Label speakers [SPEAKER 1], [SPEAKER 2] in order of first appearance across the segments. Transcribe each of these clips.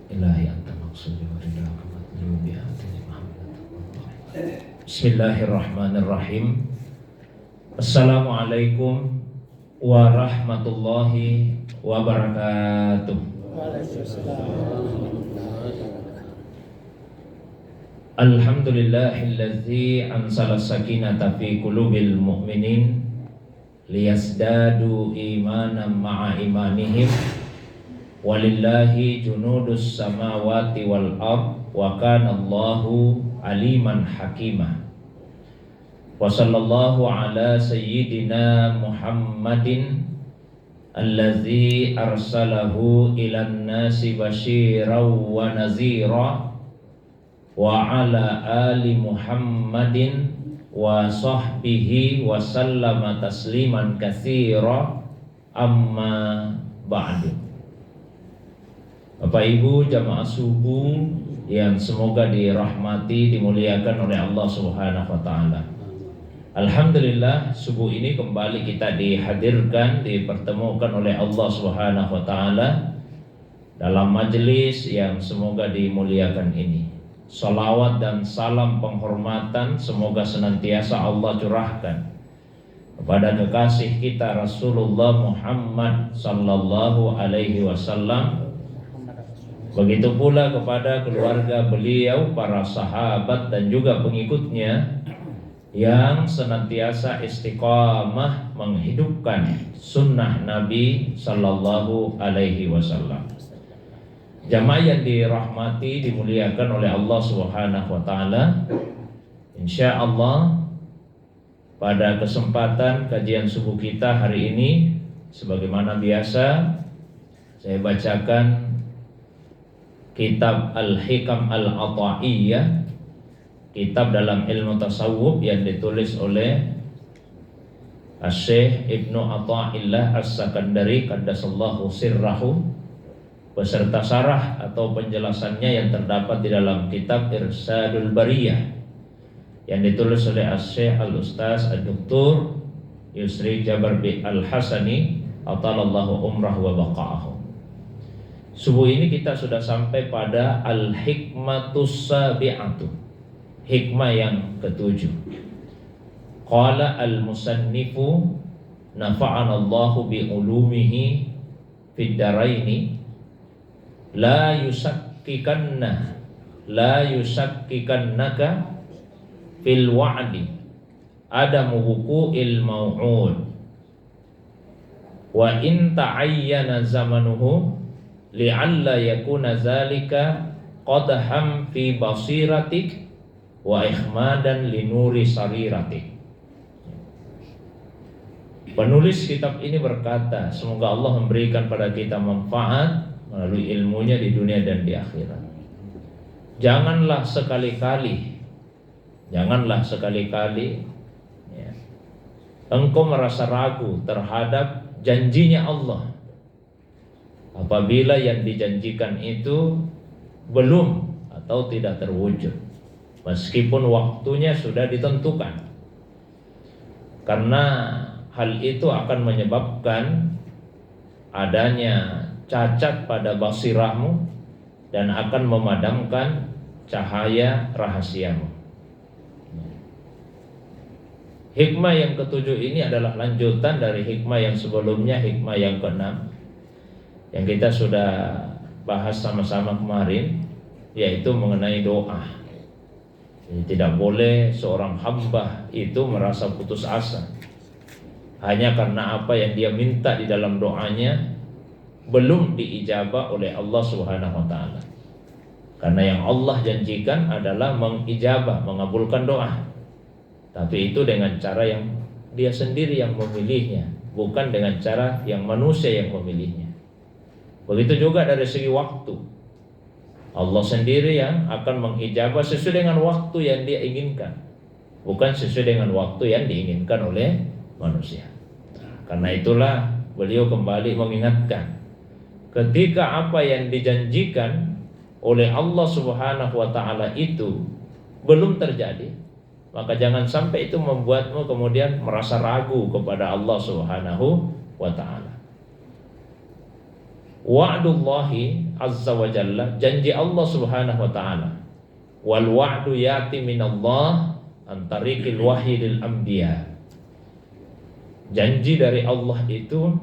[SPEAKER 1] ilahi anta maksudi wa ridaka matlubi atini Muhammad. Bismillahirrahmanirrahim. Assalamualaikum warahmatullahi wabarakatuh. Alhamdulillahilladzi ansala sakinata fi qulubil mu'minin liyazdadu imanan ma'a imanihim walillahi junudus samawati wal ard wa kana Allahu aliman hakimah. Wa sallallahu ala sayyidina Muhammadin allazi arsalahu ilan nasi basyiran wa nazira wa ala ali Muhammadin wa sahbihi wa sallama tasliman katsira amma ba'du. Bapak Ibu jamaah subuh yang semoga dirahmati, dimuliakan oleh Allah Subhanahu wa taala. Alhamdulillah subuh ini kembali kita dihadirkan, dipertemukan oleh Allah Subhanahu wa taala dalam majelis yang semoga dimuliakan ini. Salawat dan salam penghormatan semoga senantiasa Allah curahkan kepada kekasih kita Rasulullah Muhammad sallallahu alaihi wasallam. Begitu pula kepada keluarga beliau, para sahabat dan juga pengikutnya yang senantiasa istiqamah menghidupkan sunnah Nabi sallallahu alaihi wasallam. Jamaah yang dirahmati, dimuliakan oleh Allah Subhanahu wa taala. Insyaallah pada kesempatan kajian subuh kita hari ini sebagaimana biasa saya bacakan kitab Al-Hikam Al-Ata'iyah, kitab dalam ilmu tasawuf yang ditulis oleh Asy-Syaikh Ibnu Athaillah As-Sakandari qaddasallahu sirrahu, beserta syarah atau penjelasannya yang terdapat di dalam kitab Irsyadul Bariyah yang ditulis oleh Asy-Syaikh Al-Ustaz Ad-Doktor Yusri Jabar Al-Hasani atalallahu umrah wa baqa'ahu. Subuh ini kita sudah sampai pada Al-Hikmatus Sabi'atu, hikmah yang ketujuh. Qala al-musannifu nafa'anallahu bi ulumihi fid daraini la yusakkikannaka fil wa'di adamu wuqu'il mau'ud wa in ta'ayyana zamanuhu li'alla yakuna zalika qadham fi basiratik wa ikhmadan linuri sariratik. Penulis kitab ini berkata, semoga Allah memberikan pada kita manfaat melalui ilmunya di dunia dan di akhirat. Janganlah sekali-kali ya, engkau merasa ragu terhadap janjinya Allah apabila yang dijanjikan itu belum atau tidak terwujud, meskipun waktunya sudah ditentukan. Karena hal itu akan menyebabkan adanya cacat pada basirahmu dan akan memadamkan cahaya rahasiamu. Hikmah yang ketujuh ini adalah lanjutan dari hikmah yang sebelumnya, hikmah yang keenam yang kita sudah bahas sama-sama kemarin, yaitu mengenai doa. Jadi tidak boleh seorang hamba itu merasa putus asa hanya karena apa yang dia minta di dalam doanya belum diijabah oleh Allah Subhanahu wa taala. Karena yang Allah janjikan adalah mengijabah, mengabulkan doa. Tapi itu dengan cara yang dia sendiri yang memilihnya, bukan dengan cara yang manusia yang memilihnya. Begitu juga dari segi waktu. Allah sendiri yang akan mengijabah sesuai dengan waktu yang dia inginkan, bukan sesuai dengan waktu yang diinginkan oleh manusia. Karena itulah beliau kembali mengingatkan, ketika apa yang dijanjikan oleh Allah Subhanahu wa taala itu belum terjadi, maka jangan sampai itu membuatmu kemudian merasa ragu kepada Allah Subhanahu wa taala. Wa'dullahi azza wa jalla, janji Allah subhanahu wa ta'ala. Wal wa'du yati minallah antariqil wahyi lil anbiya. Janji dari Allah itu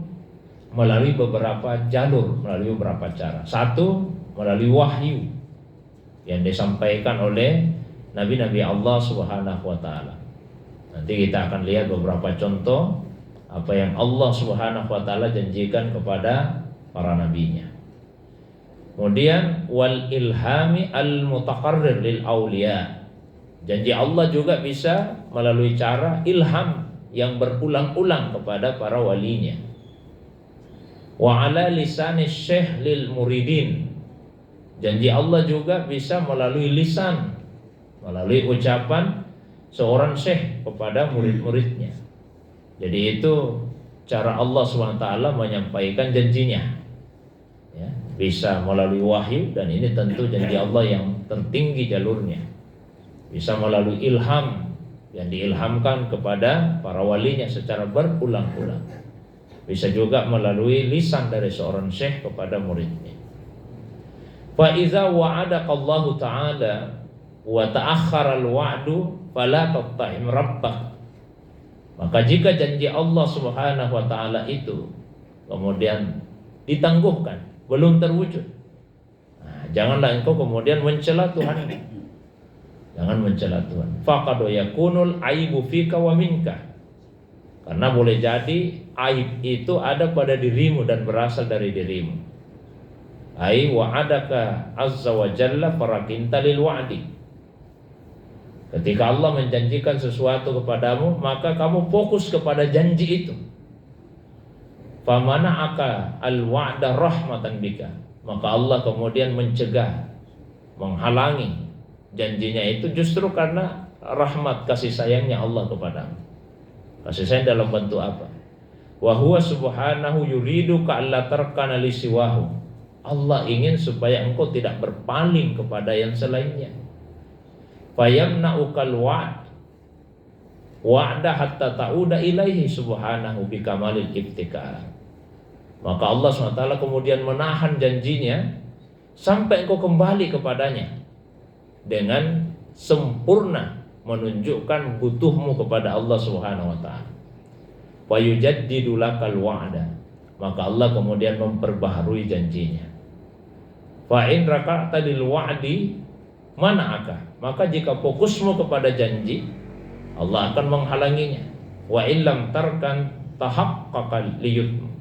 [SPEAKER 1] melalui beberapa jalur, melalui beberapa cara. Satu, melalui wahyu yang disampaikan oleh nabi-nabi Allah subhanahu wa ta'ala. Nanti kita akan lihat beberapa contoh apa yang Allah subhanahu wa ta'ala janjikan kepada para nabinya. Kemudian wal ilhami al mutaqarrir lil auliya. Janji Allah juga bisa melalui cara ilham yang berulang-ulang kepada para walinya. Wa ala lisani syekh lil muridin. Janji Allah juga bisa melalui lisan, melalui ucapan seorang syekh kepada murid-muridnya. Jadi itu cara Allah SWT menyampaikan janjinya, ya, bisa melalui wahyu, dan ini tentu janji Allah yang tertinggi jalurnya. Bisa melalui ilham yang diilhamkan kepada para walinya secara berulang-ulang. Bisa juga melalui lisan dari seorang syekh kepada muridnya. Fa iza wa'adaka Allah Ta'ala wa ta'akhkhara al-wa'du fala tatta'im rabbak. Maka jika janji Allah Subhanahu wa ta'ala itu kemudian ditangguhkan, belum terwujud, nah, janganlah engkau kemudian mencela Tuhan. Jangan mencela Tuhan. Faqad yakunul aibu fika wa minka. Karena boleh jadi aib itu ada pada dirimu dan berasal dari dirimu. Ai wa'adaka azza wa jalla farakinta lil wa'di. Ketika Allah menjanjikan sesuatu kepadamu, maka kamu fokus kepada janji itu. Famana'aka al-wa'da rahmatan bika. Maka Allah kemudian mencegah, menghalangi janjinya itu justru karena rahmat kasih sayangnya Allah kepadamu. Kasih sayang dalam bentuk apa? Wa huwa subhanahu yuridu ka'alla tarkana li siwahu. Allah ingin supaya engkau tidak berpaling kepada yang selainnya. Fayamna'ukal wa'da hatta ta'uda ilaihi subhanahu bikamalil ibtikar. Maka Allah SWT kemudian menahan janjinya sampai engkau kembali kepadanya dengan sempurna menunjukkan butuhmu kepada Allah Subhanahu wa taala. Wa yujaddidu lakal wa'da. Maka Allah kemudian memperbaharui janjinya. Fa in raka'ta lil wa'di mana'aka. Maka jika fokusmu kepada janji, Allah akan menghalanginya. Wa illam tarkan tahaqqaqa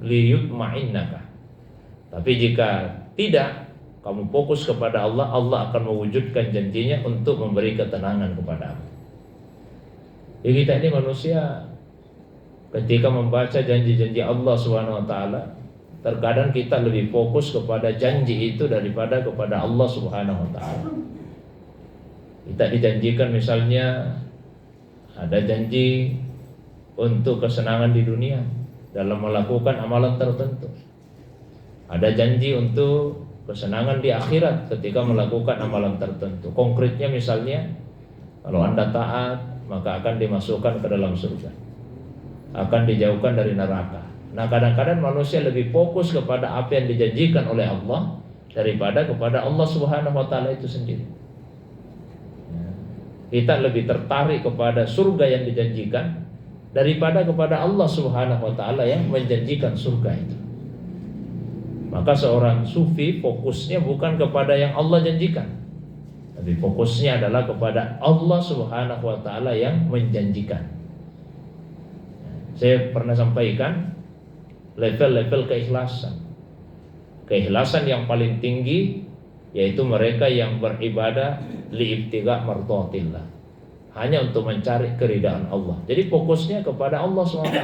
[SPEAKER 1] liyutma'innaka. Tapi jika tidak kamu fokus kepada Allah, Allah akan mewujudkan janjinya untuk memberi ketenangan kepadamu. Jadi kita ini manusia, ketika membaca janji-janji Allah SWT, terkadang kita lebih fokus kepada janji itu daripada kepada Allah SWT. Kita dijanjikan misalnya ada janji untuk kesenangan di dunia dalam melakukan amalan tertentu. Ada janji untuk kesenangan di akhirat ketika melakukan amalan tertentu. Konkretnya misalnya, kalau Anda taat, maka akan dimasukkan ke dalam surga, akan dijauhkan dari neraka. Nah, kadang-kadang manusia lebih fokus kepada apa yang dijanjikan oleh Allah daripada kepada Allah Subhanahu wa taala itu sendiri. Kita lebih tertarik kepada surga yang dijanjikan daripada kepada Allah Subhanahu wa taala yang menjanjikan surga itu. Maka seorang sufi fokusnya bukan kepada yang Allah janjikan, tapi fokusnya adalah kepada Allah Subhanahu wa taala yang menjanjikan. Saya pernah sampaikan level-level keikhlasan. Keikhlasan yang paling tinggi yaitu mereka yang beribadah liibtiga mardhatillah, hanya untuk mencari keridhaan Allah. Jadi fokusnya kepada Allah SWT,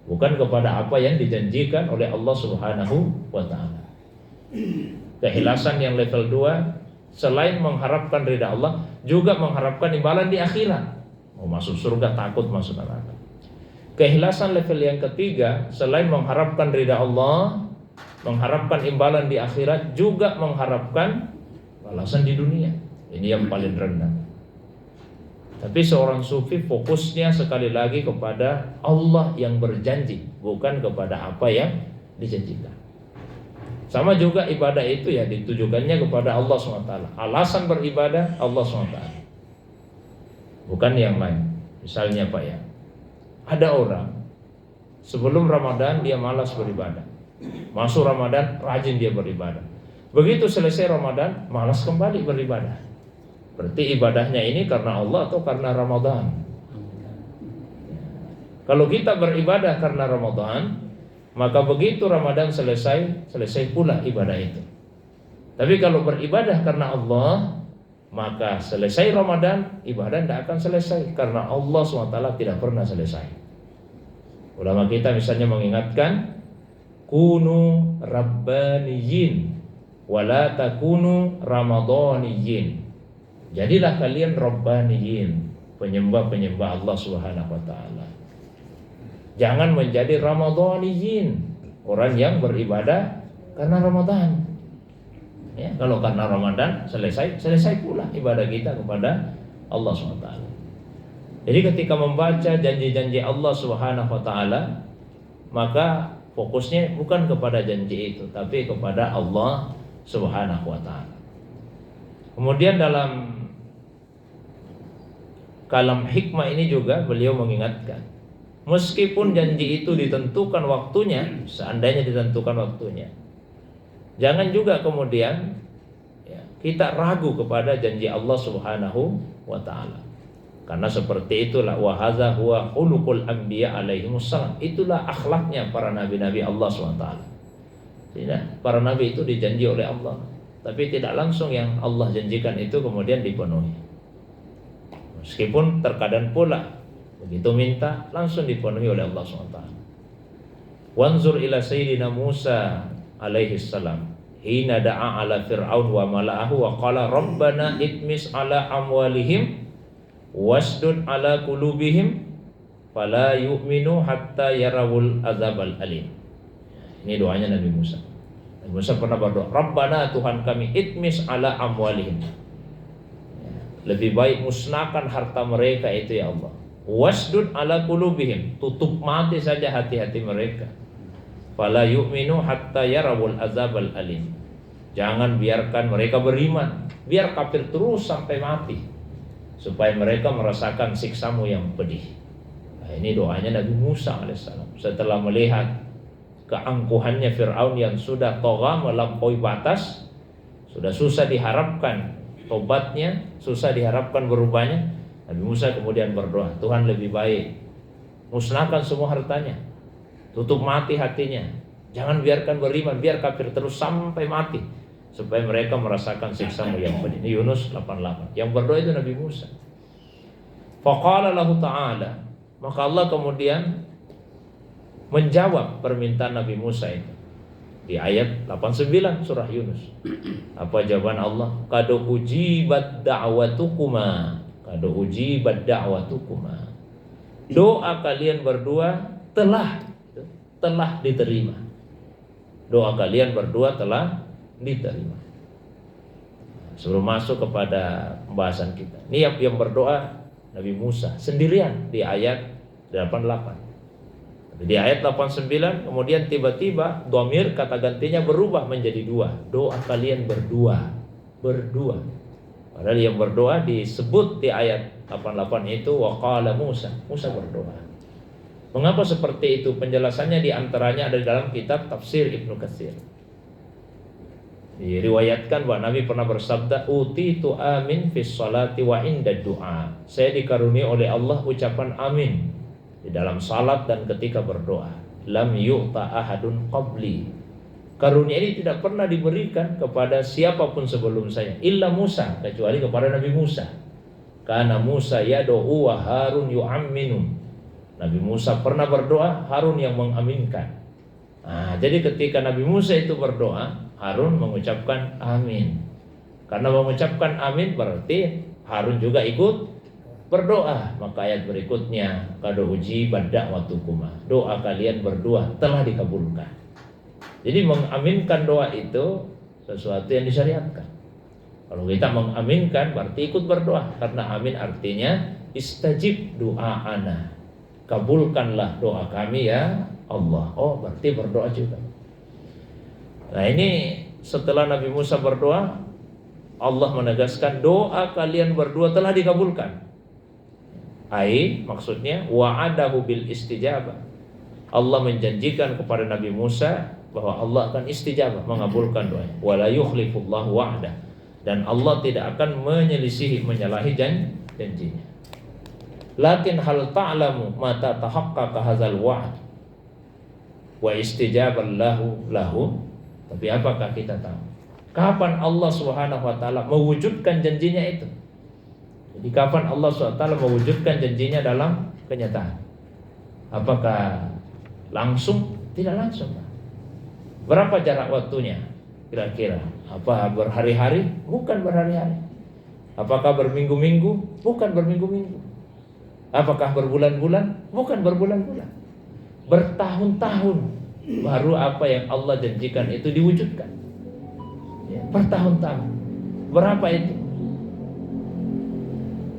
[SPEAKER 1] bukan kepada apa yang dijanjikan oleh Allah Subhanahu wa taala. Keikhlasan yang level 2, selain mengharapkan ridha Allah, juga mengharapkan imbalan di akhirat. Mau masuk surga, takut masuk neraka. Keikhlasan level yang ketiga, selain mengharapkan ridha Allah, mengharapkan imbalan di akhirat, juga mengharapkan balasan di dunia. Ini yang paling rendah. Tapi seorang sufi fokusnya sekali lagi kepada Allah yang berjanji, bukan kepada apa yang dijanjikan. Sama juga ibadah itu ya ditujukannya kepada Allah SWT. Alasan beribadah Allah SWT, bukan yang lain. Misalnya Pak ya, ada orang sebelum Ramadan dia malas beribadah, masuk Ramadan rajin dia beribadah, begitu selesai Ramadan malas kembali beribadah. Berarti ibadahnya ini karena Allah atau karena Ramadan? Kalau kita beribadah karena Ramadan, maka begitu Ramadan selesai pula ibadah itu. Tapi kalau beribadah karena Allah, maka selesai Ramadan ibadah tidak akan selesai, karena Allah SWT tidak pernah selesai. Ulama kita misalnya mengingatkan, kunu rabbaniyin wala takunu ramadaniyin. Jadilah kalian rabbaniyin, penyembah-penyembah Allah Subhanahu wa taala. Jangan menjadi ramadaniyin, orang yang beribadah karena Ramadan. Ya, kalau karena Ramadan selesai pula ibadah kita kepada Allah SWT. Jadi ketika membaca janji-janji Allah Subhanahu wa taala, maka fokusnya bukan kepada janji itu, tapi kepada Allah Subhanahu wa taala. Kemudian dalam kalam hikmah ini juga beliau mengingatkan, meskipun janji itu ditentukan waktunya, seandainya ditentukan waktunya, jangan juga kemudian ya, kita ragu kepada janji Allah Subhanahu wa taala. Karena seperti itulah wa hadza huwa khuluqul anbiya alaihimussalam. Itulah akhlaknya para nabi-nabi Allah SWT. Tidak, para nabi itu dijanji oleh Allah, tapi tidak langsung yang Allah janjikan itu kemudian dipenuhi. Meskipun terkadang pula begitu minta langsung dipenuhi oleh Allah SWT. Wanzur ila sayyidina Musa alaihi salam hina da'a ala fir'aun wa mala'ahu wa qala rabbana itmis ala amwalihim wasdud ala qulubihim fala yu'minu hatta yarawul azabal alim. Ini doanya Nabi Musa. Nabi Musa pernah berdoa, Rabbana Tuhan kami itmis ala amwalihim, lebih baik musnahkan harta mereka itu ya Allah. Wasdud ala qulubihim, tutup mati saja hati-hati mereka. Fala yu'minu hatta yarawul azabal alim. Jangan biarkan mereka beriman, biar kafir terus sampai mati, supaya mereka merasakan siksamu yang pedih. Nah, ini doanya Nabi Musa alaihissalam setelah melihat keangkuhannya Fir'aun yang sudah toga melampaui batas, sudah susah diharapkan tobatnya, susah diharapkan berubahnya. Nabi Musa kemudian berdoa, Tuhan lebih baik musnahkan semua hartanya, tutup mati hatinya, jangan biarkan beriman, biar kafir terus sampai mati, supaya mereka merasakan siksamu yang pedih. Ini Yunus 88. Yang berdoa itu Nabi Musa. Faqala lahu ta'ala, maka Allah kemudian menjawab permintaan Nabi Musa itu di ayat 89 surah Yunus. Apa jawaban Allah? Qad ujibat da'watukuma, qad ujibat da'watukuma. Doa kalian berdua telah diterima. Doa kalian berdua telah diterima. Sebelum masuk kepada pembahasan kita, ini yang berdoa Nabi Musa sendirian di ayat 88. Di ayat 89 kemudian tiba-tiba dhamir kata gantinya berubah menjadi dua. Doa kalian berdua. Padahal yang berdoa disebut di ayat 88 itu waqala Musa berdoa. Mengapa seperti itu? Penjelasannya diantaranya ada dalam kitab tafsir Ibnu Katsir. Diriwayatkan bahwa Nabi pernah bersabda, utitu amin fis salati wa inda du'a. Saya dikaruniai oleh Allah ucapan amin di dalam salat dan ketika berdoa. Lam yu'ta ahadun qabli. Karunia ini tidak pernah diberikan kepada siapapun sebelum saya, illa Musa, kecuali kepada Nabi Musa. Karena Musa yad'u wa Harun yu'amminu. Nabi Musa pernah berdoa, Harun yang mengaminkan. Nah, jadi ketika Nabi Musa itu berdoa, Harun mengucapkan amin. Karena mengucapkan amin berarti Harun juga ikut berdoa. Maka ayat berikutnya, qad ujibat da'watukuma, doa kalian berdua telah dikabulkan. Jadi mengaminkan doa itu sesuatu yang disyariatkan. Kalau kita mengaminkan berarti ikut berdoa, karena amin artinya istajib du'aana, kabulkanlah doa kami ya Allah. Oh, berarti berdoa juga. Nah ini setelah Nabi Musa berdoa, Allah menegaskan doa kalian berdua telah dikabulkan. Maksudnya wa'adahu bil istijabah. Allah menjanjikan kepada Nabi Musa bahwa Allah akan istijabah, mengabulkan doanya. Wala yukhlifullahu wa'dah. Dan Allah tidak akan menyalahi janjinya. Lakin hal ta'lamu mata tahaqqaqa hadzal wa'd wa istijabal lahu. Tapi apakah kita tahu kapan Allah Subhanahu wa taala mewujudkan janjinya itu? Jadi kapan Allah SWT mewujudkan janjinya dalam kenyataan? Apakah langsung? Tidak langsung. Berapa jarak waktunya? Kira-kira apa berhari-hari? Bukan berhari-hari. Apakah berminggu-minggu? Bukan berminggu-minggu. Apakah berbulan-bulan? Bukan berbulan-bulan. Bertahun-tahun baru apa yang Allah janjikan itu diwujudkan. Ya, bertahun-tahun. Berapa itu?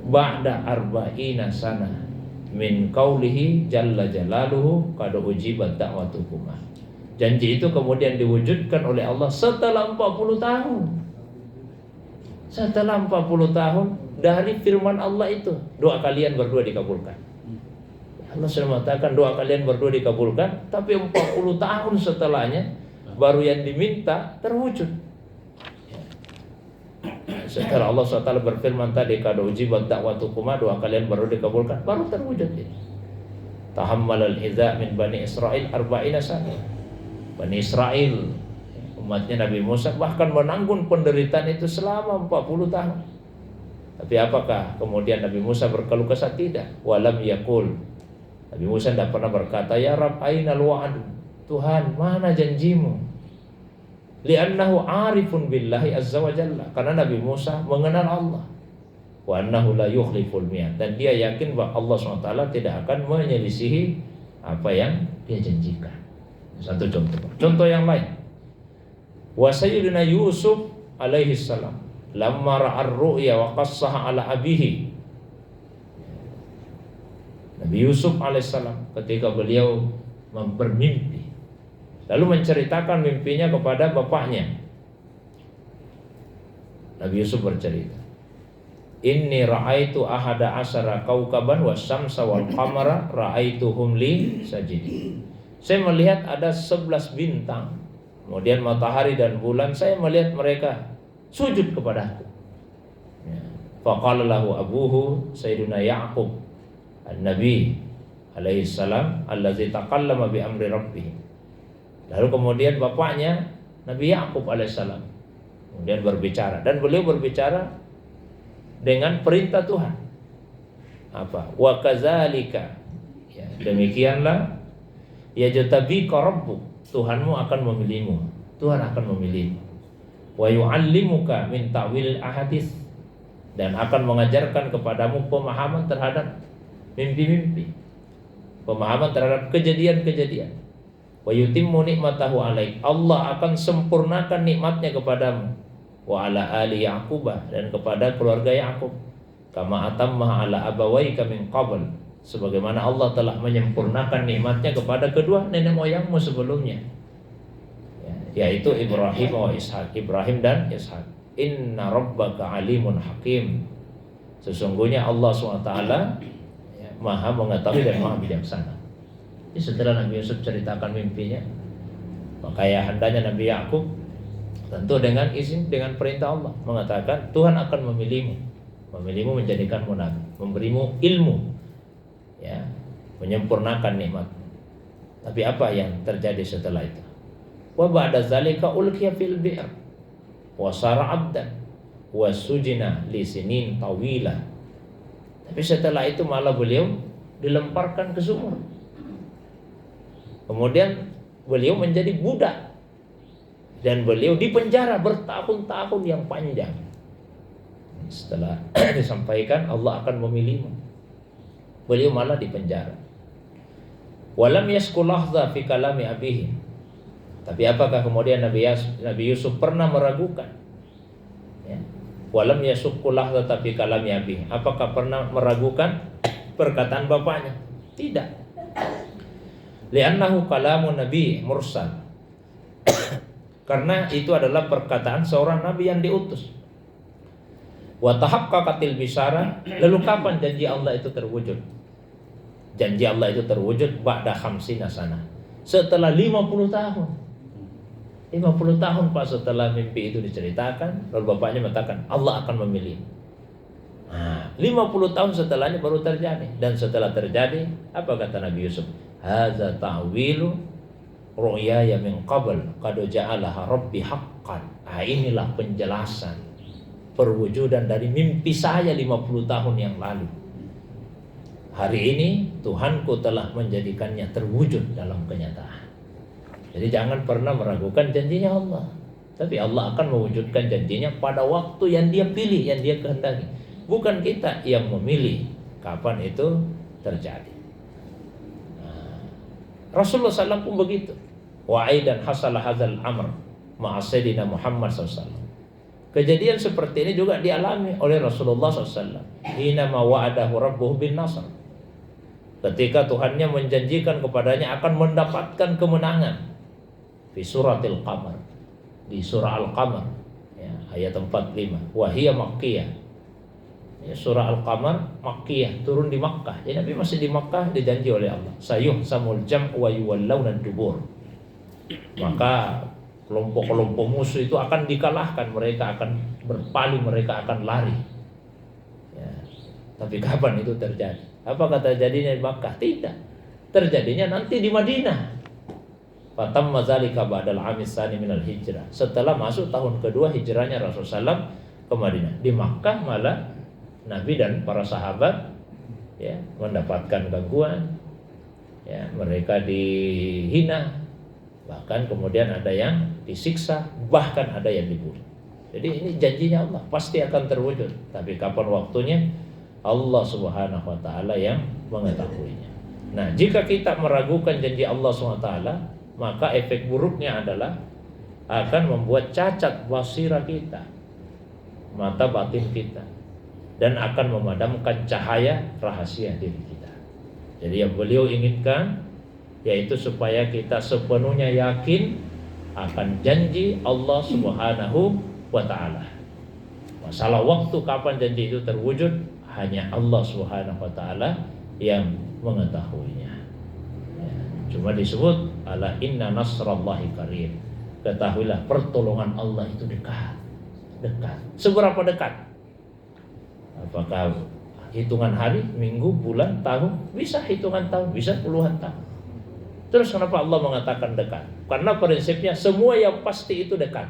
[SPEAKER 1] Ba'da arba'ina sana min qaulihi jalla jalaluhu qad ujibat da'watukuma. Janji itu kemudian diwujudkan oleh Allah setelah 40 tahun. Setelah 40 tahun dari firman Allah itu, doa kalian berdua dikabulkan. Allah sudah mengatakan doa kalian berdua dikabulkan, tapi 40 tahun setelahnya baru yang diminta terwujud. Setelah Allah SWT berfirman tadi, qad ujibat da'watukuma, doa kalian baru dikabulkan, baru terwujud ini. Tahammalal idza min Bani Israil arba'ina sana. Bani Israel, umatnya Nabi Musa, bahkan menanggung penderitaan itu selama 40 tahun. Tapi apakah kemudian Nabi Musa berkeluh kesah? Tidak. Walam yakul, Nabi Musa tidak pernah berkata, ya Rabb ainal wa'd, Tuhan mana janjimu? Li'annahu arifun billahi azza wa jalla, karena Nabi Musa mengenal Allah. Wa annahu la yukhliful mi'ad, dan dia yakin bahwa Allah SWT tidak akan menyelisihi apa yang dia janjikan. Satu contoh. Contoh yang lain, wa sayyidina Yusuf alaihi salam lamma ra'ar ru'ya wa qassaha ala abihi. Nabi Yusuf alaihissalam ketika beliau bermimpi lalu menceritakan mimpinya kepada bapaknya, Nabi Yusuf bercerita, inni ra'aitu ahada asyara kaukaban wasyamsa wal qamara ra'aituhum li sajidin. Saya melihat ada 11 bintang, kemudian matahari dan bulan, saya melihat mereka sujud kepadaku. Faqala lahu abuhu sayyiduna Ya'qub an-nabi alaihi salam allazi taqallama bi amri rabbih. Lalu kemudian bapaknya Nabi Ya'qub alaihissalam kemudian berbicara, dan beliau berbicara dengan perintah Tuhan. Apa? Wa kadzalika, ya, demikianlah yajtabika rabbuk, Tuhanmu akan memilihmu. Tuhan akan memilihmu. Wa yu'allimuka min ta'wil ahadits, dan akan mengajarkan kepadamu pemahaman terhadap mimpi-mimpi, pemahaman terhadap kejadian-kejadian. Wa yutimmu nikmatahu alaik, Allah akan sempurnakan nikmatnya kepadamu. Wa ala ali Ya'qubah, dan kepada keluarga Ya'qub. Kama atamma ala abawaika min qabl, sebagaimana Allah telah menyempurnakan nikmatnya kepada kedua nenek moyangmu sebelumnya, yaitu Ibrahim wa Ishak, Ibrahim dan Ishak. Inna rabbaka alimun hakim, sesungguhnya Allah SWT maha mengetahui dan maha bijaksana. Jadi setelah Nabi Yusuf ceritakan mimpinya, maka ayahandanya Nabi Ya'qub tentu dengan izin, dengan perintah Allah, mengatakan Tuhan akan memilihmu menjadikanmu nabi, memberimu ilmu, ya, menyempurnakan nikmat. Tapi apa yang terjadi setelah itu? Wa ba'da zalika ulqiya fil bi'r wa sara 'abdan wa sujina li sinin tawila. Tapi setelah itu malah beliau dilemparkan ke sumur. Kemudian beliau menjadi budak, dan beliau dipenjara bertahun-tahun yang panjang. Setelah disampaikan Allah akan memilihmu, beliau malah dipenjara. Walam yaskul lahza fi kalami abihi. Tapi apakah kemudian Nabi Yusuf pernah meragukan? Ya. Walam yaskul lahza fi kalami abihi. Apakah pernah meragukan perkataan bapaknya? Tidak. Li'annahu kalamun nabi mursal. Karena itu adalah perkataan seorang nabi yang diutus. Wa tahaqqaqatil bisyara, lalu kapan janji Allah itu terwujud? Janji Allah itu terwujud ba'da khamsina sana, setelah 50 tahun. 50 tahun Pak setelah mimpi itu diceritakan, lalu bapaknya mengatakan Allah akan memilih. Nah, 50 tahun setelahnya baru terjadi. Dan setelah terjadi, apa kata Nabi Yusuf? Hadza ta'wilu ru'yaya min qabl qad ja'alaha rabbi haqqan. Nah, inilah penjelasan perwujudan dari mimpi saya 50 tahun yang lalu. Hari ini Tuhanku telah menjadikannya terwujud dalam kenyataan. Jadi jangan pernah meragukan janjinya Allah. Tapi Allah akan mewujudkan janjinya pada waktu yang Dia pilih, yang Dia kehendaki. Bukan kita yang memilih kapan itu terjadi. Nah, Rasulullah SAW pun begitu. Wa aidan hasala hadzal amr ma'a sayyidina Muhammad SAW. Kejadian seperti ini juga dialami oleh Rasulullah SAW. Hina ma wa'adahu rabbuhu bin nasr. Ketika Tuhannya menjanjikan kepadanya akan mendapatkan kemenangan. Di suratil Qamar, di surah Al-Qamar, ya, ayat 45. Wa hiya makkiyah. Ya, surah Al-Qamar Makkiyah, turun di Makkah. Jadi Nabi masih di Makkah, dijanji oleh Allah, sayuhsamul jam' wa yuwallawna dubur. Maka kelompok-kelompok musuh itu akan dikalahkan, mereka akan berpaling, mereka akan lari. Ya. Tapi kapan itu terjadi? Apakah terjadinya di Makkah? Tidak. Terjadinya nanti di Madinah. Fatamma zalika ba'dal 'amis tsani minal hijrah. Setelah masuk tahun kedua hijrahnya Rasulullah SAW ke Madinah. Di Makkah malah Nabi dan para sahabat ya mendapatkan gangguan, ya mereka dihina, bahkan kemudian ada yang disiksa, bahkan ada yang dibunuh. Jadi ini janjinya Allah pasti akan terwujud, tapi kapan waktunya Allah Subhanahu wa taala yang mengetahuinya. Nah, jika kita meragukan janji Allah Subhanahu wa taala, maka efek buruknya adalah akan membuat cacat basirah kita, mata batin kita, dan akan memadamkan cahaya rahasia diri kita. Jadi yang beliau inginkan yaitu supaya kita sepenuhnya yakin akan janji Allah Subhanahu wa taala. Masalah waktu kapan janji itu terwujud hanya Allah Subhanahu wa taala yang mengetahuinya. Ya, cuma disebut ala inna nasrallahi qarib. Ketahuilah pertolongan Allah itu dekat. Dekat. Seberapa dekat? Apakah hitungan hari, minggu, bulan, tahun? Bisa hitungan tahun, bisa puluhan tahun. Terus kenapa Allah mengatakan dekat? Karena prinsipnya semua yang pasti itu dekat.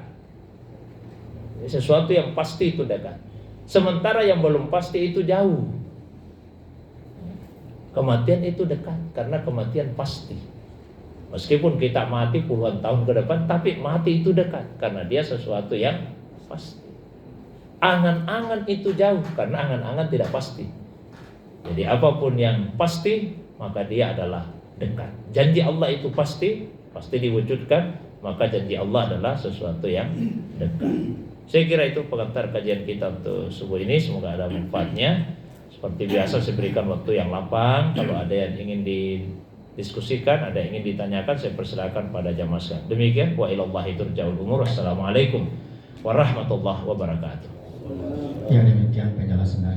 [SPEAKER 1] Sesuatu yang pasti itu dekat. Sementara yang belum pasti itu jauh. Kematian itu dekat karena kematian pasti. Meskipun kita mati puluhan tahun ke depan, tapi mati itu dekat karena dia sesuatu yang pasti. Angan-angan itu jauh karena angan-angan tidak pasti. Jadi apapun yang pasti maka dia adalah dekat. Janji Allah itu pasti diwujudkan, maka janji Allah adalah sesuatu yang dekat. Saya kira itu pengantar kajian kita untuk subuh ini. Semoga ada manfaatnya. Seperti biasa saya berikan waktu yang lapang. Kalau ada yang ingin didiskusikan, ada yang ingin ditanyakan, saya persilakan pada jamaah sekalian. Demikian wa ilallahi turja'ul umur. Assalamualaikum warahmatullahi wabarakatuh.
[SPEAKER 2] Ya, demikian penjelasan dari